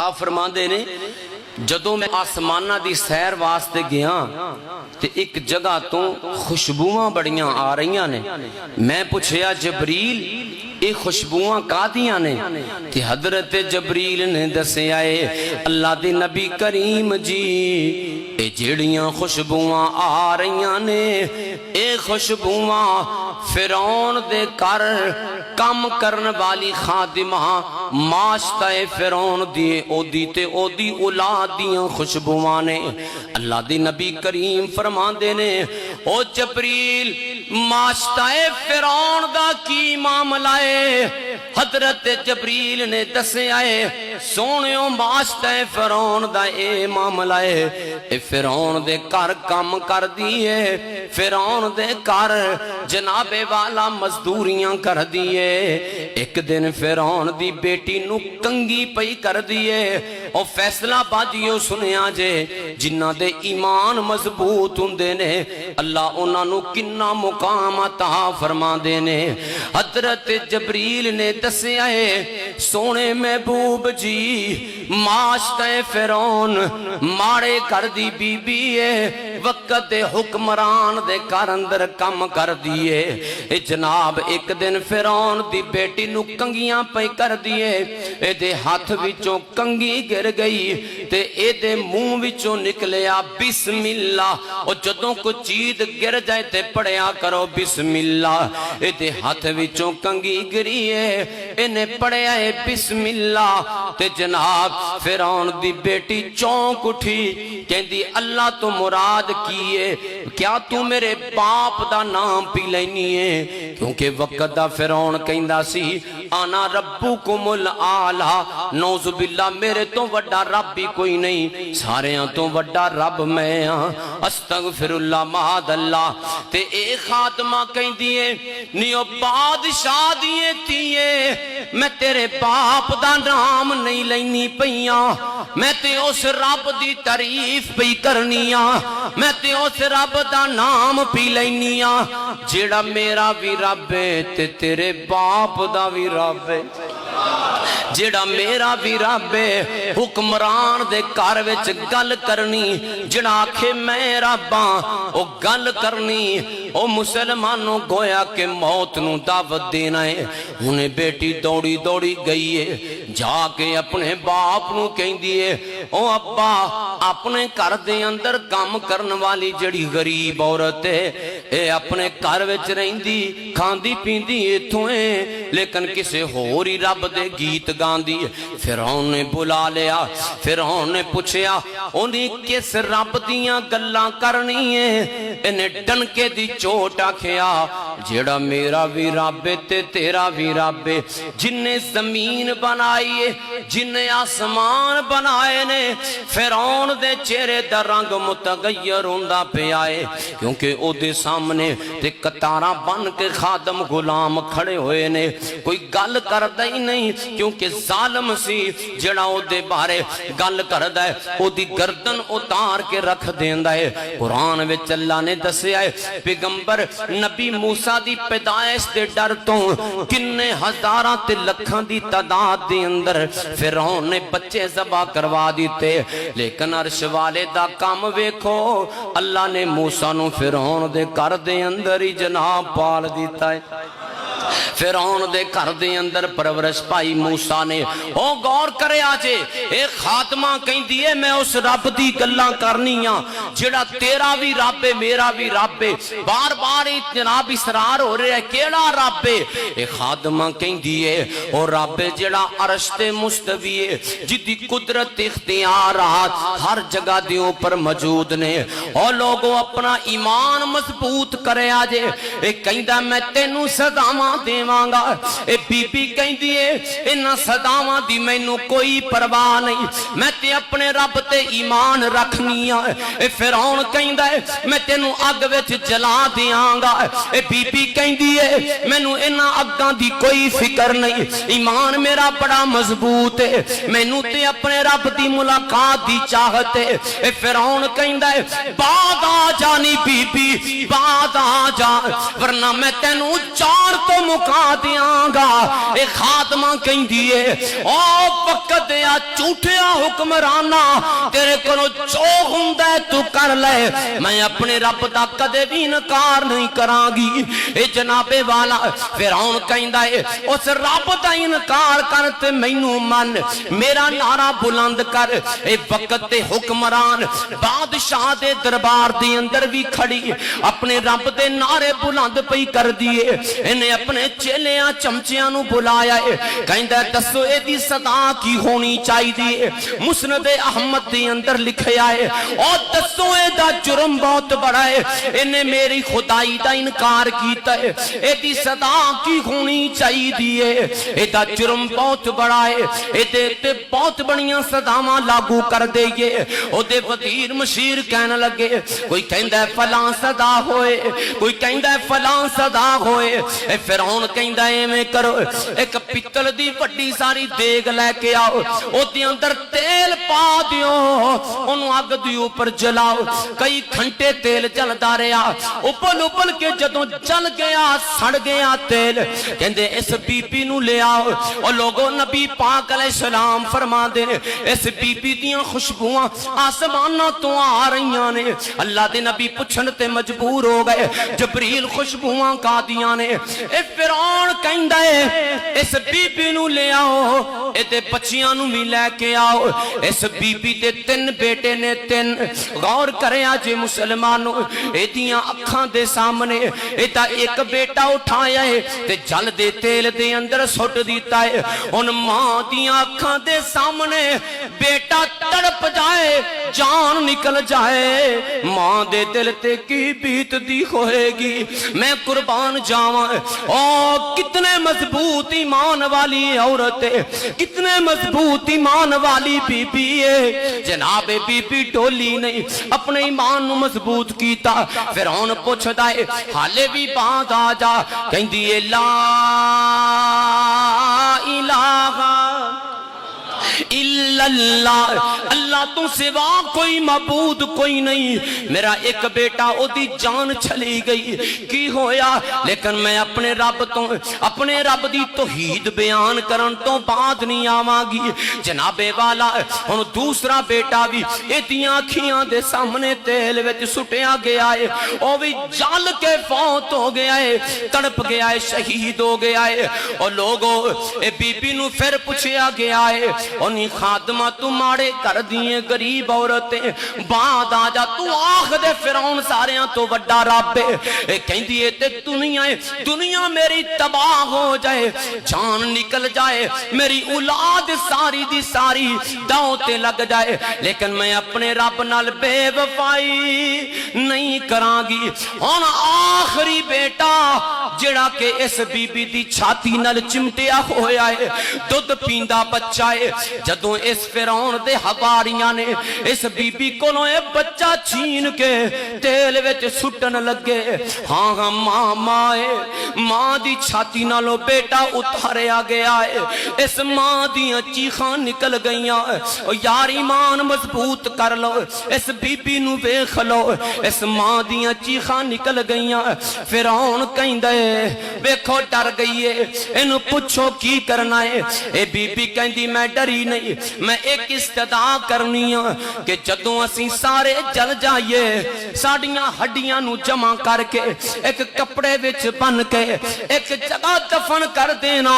آپ فرماندے نے جدوں میں آسمانہ دی سیر واسطے گیا تے ایک جگہ تو خوشبوواں بڑیاں آ رہیاں نے. میں پوچھیا جبریل اے خوشبوواں کادیاں نے؟ تے حضرت جبریل نے دسے آئے اللہ دے نبی کریم جی اے جڑیاں خوشبوواں آ رہیاں نے اے خوشبوواں فرعون دے کر کم کرن والی خادمہ ماشتہ فرعون دیے او دی تے او دی اولاد دیاں خوشبوواں نے. اللہ دی نبی کریم فرماندے نے او جبریل ماشتہ فرعون دا کی معاملہ ہے؟ حضرت جبریل نے دسے آئے سونیوں ماشتہ فرعون دا اے معاملہ ہے اے فرعون دے کر کم کر دیئے فرعون دے کر جناب والا مزدوریاں کر دیئے. ایک دن فرعون دی بیٹی نو کنگی پئی کر دیئے او فیصلہ باجیوں سنیا جے جنہ دے ایمان مضبوط ہوندے نے اللہ انہاں نو کنا مقام عطا فرما دے نے. حضرت جبریل نے دسے آئے سونے محبوب جی ماشتہ فرعون ماڑے کر دی بی بی ہے وقت حکمران دے کار اندر کم کر دیئے. اے جناب ایک دن فرعون دی بیٹی نو کنگیاں پہ کر دیئے اے دے ہاتھ وچوں کنگی گر گئی تے اے دے منہ وچوں نکلیا بسم اللہ. او جدوں کو چیز گر جائے تے پڑھیا کرو بسم اللہ. اے دے ہاتھ وچوں کنگی گریے انہیں پڑھیا ہے بسم اللہ تے جناب فرعون دی بیٹی چونک اٹھی کہندی اللہ تو مراد کیے کیا تو میرے باپ دا نام پی لینی ہے کیونکہ وقت دا فرعون کہندا سی آنا ربکم العالی نوز باللہ میرے تو وڈا رب بھی کوئی نہیں سارے ہاں تو وڈا رب میں ہاں استغفر اللہ معاذ اللہ. تے اے خاتمہ کہندی ہے نیو بادشاہ دیے تیے میں تیرے باپ دا نام نہیں لینی پئیاں میں تے اس رب دی تعریف پئی کرنیاں میں تے اس رب دا نام پی لینیاں جیڑا میرا بھی رب ہے تے تیرے باپ دا بھی رب ہے جیڑا میرا بھی رب ہے. حکمران دے کار وچ گل کرنی جڑا آکھے میں رباں او گل کرنی او مسلمانوں گویا کہ موت نو دعوت دینا ہے. انہیں بیٹی دوڑی دوڑی گئی ہے جا کے اپنے باپ نو کہیں دیئے او ابا اپنے کر دے اندر کام کرن والی جڑی غریب عورت ہے اے اپنے کار وچ رہندی کھاندی پیندی ایتھویں لیکن کسے ہوری رب دے گیت گاندی. فرعون نے بلا لیا فرعون نے پوچھیا انہیں کس رب دیاں گلاں کرنی ہے انہیں ڈنکے دی چوٹ آکھیا جیڑا میرا بھی رب تے تیرا بھی رب جن نے زمین بنائی ہے جن نے آسمان بنائے نے. فرعون دے چہرے دا رنگ متغیر ہوندا پہ آئے کیونکہ او دے سامنے تے قطاراں بن کے خادم غلام کھڑے ہوئے نے کوئی گل کردہ ہی نہیں کیونکہ ظالم سی جڑا او دے بارے گل کردہ ہے او دی گردن اتار کے رکھ دیندہ ہے. قرآن وچ اللہ نے دسے آئے پیغمبر نبی موسیٰ دی پیدائش دے ڈر تو کنے ہزاراں تے لکھاں دی تعداد دے اندر فرعون نے بچے ذبح کروا دیتے لیکن عرش والے دا کام ویکھو اللہ نے موسیٰ نو فرعون دے کر دے اندر ہی جناب پال دیتا ہے. فرعون دے گھر دے اندر پرورش پائی موسیٰ نے او غور کرے آجے ایک خاتمہ کہیں دیئے میں اس رب دی گلاں کرنیاں جڑا تیرا بھی رب ہے میرا بھی رب ہے بار بار جناب اسرار ہو رہے ہیں کیڑا رب ہے. ایک خاتمہ کہیں دیئے او رب جڑا عرش تے مستوی ہے جدی قدرت اختیارات ہر جگہ دیوں پر موجود نے. او لوگوں اپنا ایمان مضبوط کرے آجے ایک کہیں دا میں تینوں صدامہ دیوانگا اے بی بی کہیں دیئے انہاں صداواں دی مینوں کوئی پرواہ نہیں میں تے اپنے رب تے ایمان رکھنیاں. اے فرعون کہیں دے میں تینوں اگ وچ جلا دیاں گا اے بی بی کہیں دیئے مینوں انہاں اگاں دی کوئی فکر نہیں ایمان میرا بڑا مضبوط ہے مینوں تے اپنے رب دی ملاقات دی چاہت ہے. اے فرعون کہیں دے بعد آ جانی بی بی بعد آ جا ورنہ میں تینوں چار تو مکا دیاں گا. اے خاتمہ کہندی ہے او وقت دیا جھوٹیا حکمرانا تیرے کولوں جو ہوندا ہے تو کر لے, میں اپنے رب دا کدے بھی انکار نہیں کراں گی. اے جناب والا فرعون کہندا ہے اس رب دا انکار کر تے مینوں من, میرا نعرہ بلند کر. اے وقت تے حکمران بادشاہ دے دربار دے اندر بھی کھڑی اپنے رب دے نعرے بلند پئی کر دیے. انہیں اپنے چیلیاں چمچیاں نو بلایا ہے, کہندا ہے دسو اے دی صدا کی ہونی چاہیے. مسند احمد دے اندر لکھیا ہے اور دسو اے دا جرم بہت بڑا ہے, انہیں میری خدائی دا انکار کیتا ہے, اے دی صدا کی ہونی چاہیے. اے دا جرم بہت بڑا ہے, اے تے بہت بڑیاں صداواں لاگو کر دئیے. او دے وزیر مشیر کہنے لگے, کوئی کہندا ہے فلاں صدا ہوئے, کوئی کہندا ہے فلاں صدا ہوئے. اے فرعون کہندا ہے میں کرو ایک پتل دی وڈی ساری دیگ لے کے آؤ, او دے اندر تیل پا دیو, انہوں اگ دی اوپر جلاؤ. کئی گھنٹے تیل جلدا رہا, اوپل اوپل کے جدوں جل گیا سڑ گیا تیل. کہندے اس بی بی نو لے آؤ. اور لوگوں نبی پاک علیہ السلام فرما دے اس بی بی دیاں خوشبوئاں آسماناں تو آ رہیاں نے. اللہ دے نبی پوچھن تے مجبور ہو گئے جبریل خوشبوئاں کا دیاں نے. اے فرعون کہندا ہے اس بی بی نو لے آؤ, اے تے بچیاں نو بھی لے کے آؤ. اس بی بی تے 3 بیٹے نے 3. غور کرے آج مسلمانوں, اے دیاں اکھاں دے سامنے اے تا ایک بیٹا اٹھایا ہے تے جل دے تیل دے اندر سٹ دیتا ہے. ان ماں دیاں اکھاں دے سامنے بیٹا تڑپ جائے جان نکل جائے, ماں دے دل تے کی بیت دی ہوئے گی. میں قربان جاواں او کتنے مضبوط ایمان والی عورت ہے, کتنے مضبوط ایمان والی بی بی ہے. جناب بی بی ڈولی نہیں, اپنے ایمان نو مضبوط کیتا. فرعون پوچھدا ہے حالے بھی بعد آ جا, کہندی ہے لا الہ الا اللہ, اللہ تو سوا کوئی معبود کوئی نہیں. میرا ایک بیٹا او دی جان چلی گئی کی ہویا, لیکن میں اپنے رب دی توحید بیان کرن تو بعد نہیں آواں گی. جناب والا ہن دوسرا بیٹا بھی ایتیاں اکھیاں دے سامنے تیل وچ سٹیا گیا ہے, او بھی جل کے فوت ہو گیا ہے, تڑپ گیا ہے, شہید ہو گیا ہے. اور لوگوں اے بی بی نو پھر پوچھیا گیا ہے انہی خادمہ تو ماڑے کر دیئے غریب عورتیں, بعد آ جا تو آخ دے فرعون ساریاں تو وڈا رب ہے. کہیں دیئے تے دنیا میری تباہ ہو جائے, جان نکل جائے, میری اولاد ساری دی ساری داؤتے لگ جائے, لیکن میں اپنے رب نال بے وفائی نہیں کراں گی. ہن آخری بیٹا جڑا کہ اس بی بی دی چھاتی نال چمٹیا ہویا ہے, دودھ پیندا بچہ ہے. جدوں اس فرعون دے حواریاں نے اس بی بی کولوں اے بچہ چھین کے تیل وچ سٹن لگے. ہاں ماں دی چھاتی نالوں بیٹا اتاریا گیا ہے, اس ماں دیاں چیخاں نکل گئیاں. یار ایمان مضبوط کر لو, اس بی بی نو ویکھ لو, اس ماں دیاں چیخاں نکل گئیاں. فرعون کہندا ہے ویکھو ڈر گئی ہے, اینو پوچھو کی کرنا ہے. اے بی بی کہندی میں ڈری نہیں, میں ایک استدعا کرنی ہوں کہ جدوں اسی سارے جل جائیے ساڑیاں ہڈیاں نو جمع کر کے ایک کپڑے وچ بن کے ایک جگہ دفن کر دینا,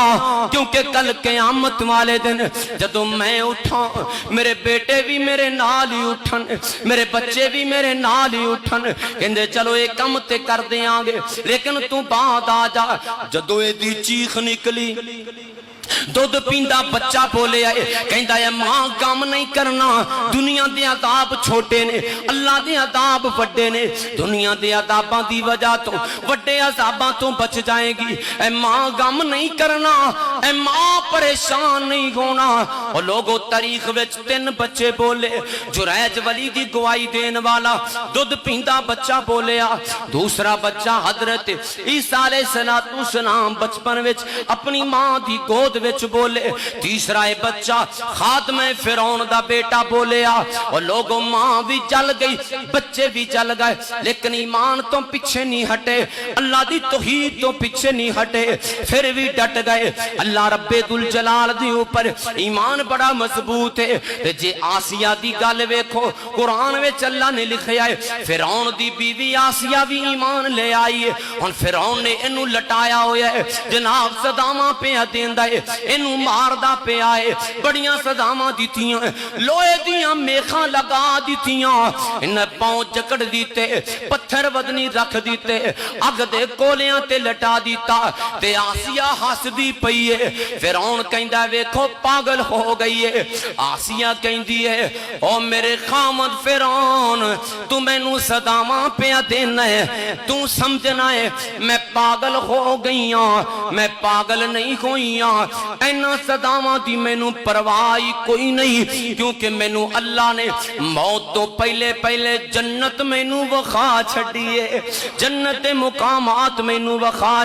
کیونکہ کل قیامت والے دن جدوں میں اٹھاں میرے بیٹے بھی میرے نال ہی اٹھن, میرے بچے بھی میرے نال ہی اٹھن. کہندے چلو ایک کم تے کر دیاں گے, لیکن تو بعد آ جا. جدوں اے دی چیخ نکلی دودھ پیندا بچہ بولے آئے, کہندا ہے ماں کام نہیں کرنا, دنیا دے عذاب چھوٹے نے, اللہ دے عذاب وڈے نے, دنیا دے عذاباں دی وجہ تو وڈے عذاباں تو بچ جائے گی. اے ماں غم نہیں کرنا, اے ماں پریشان نہیں ہونا. اور لوگوں تاریخ وچ 3 بچے بولے, جریج ولی دی گواہی دین والا دودھ پیندا بچہ بولیا, دوسرا بچہ حضرت عیسیٰ علیہ السلام بچپن وچ اپنی ماں دی گود وچ بولے، تیسرا ہے بچہ خاتمہ فرعون دا بیٹا بولیا، اور لوگوں ماں بھی جل گئی، بچے بھی جل گئے، لیکن ایمان تو پیچھے نہیں ہٹے، اللہ دی توحید تو پیچھے نہیں ہٹے، پھر بھی ڈٹ گئے اللہ رب ذوالجلال دی اوپر، ایمان بڑا مضبوط ہے۔ تے جے آسیہ دی گل ویکھو، قرآن وچ اللہ نے لکھیا ہے فرعون دی بیوی آسیہ بھی ایمان لے آئی ہے، ہن فرعون نے اینو لٹایا ہویا ہے، جناب صداماں پیا دیندا ہے، اینو ماردا پیا ہے، بڑیاں صداماں دتیاں، لوہے دیاں میخاں لگا دتیاں، انہیں پاؤں جکڑ دیتے، پتھر ودنی رکھ دیتے، اگ دے کولیاں تے لٹا دیتا، تے آسیہ ہسدی پئی ہے۔ فرعون کہندا ویکھو پاگل ہو گئی ہے، آسیہ کہندی ہے او میرے خامد فرعون تو مینوں صداماں پیا دینا ہے، تو سمجھنا ہے میں پاگل ہو گئی ہاں، میں پاگل نہیں ہوئی ہاں، اینا صداماں دی مینوں پرواہی کوئی نہیں، کیونکہ مینوں اللہ نے موت تو پہلے پہلے جنت مینوں وخا چھڈی ہے، جنت مقامات مینوں وخا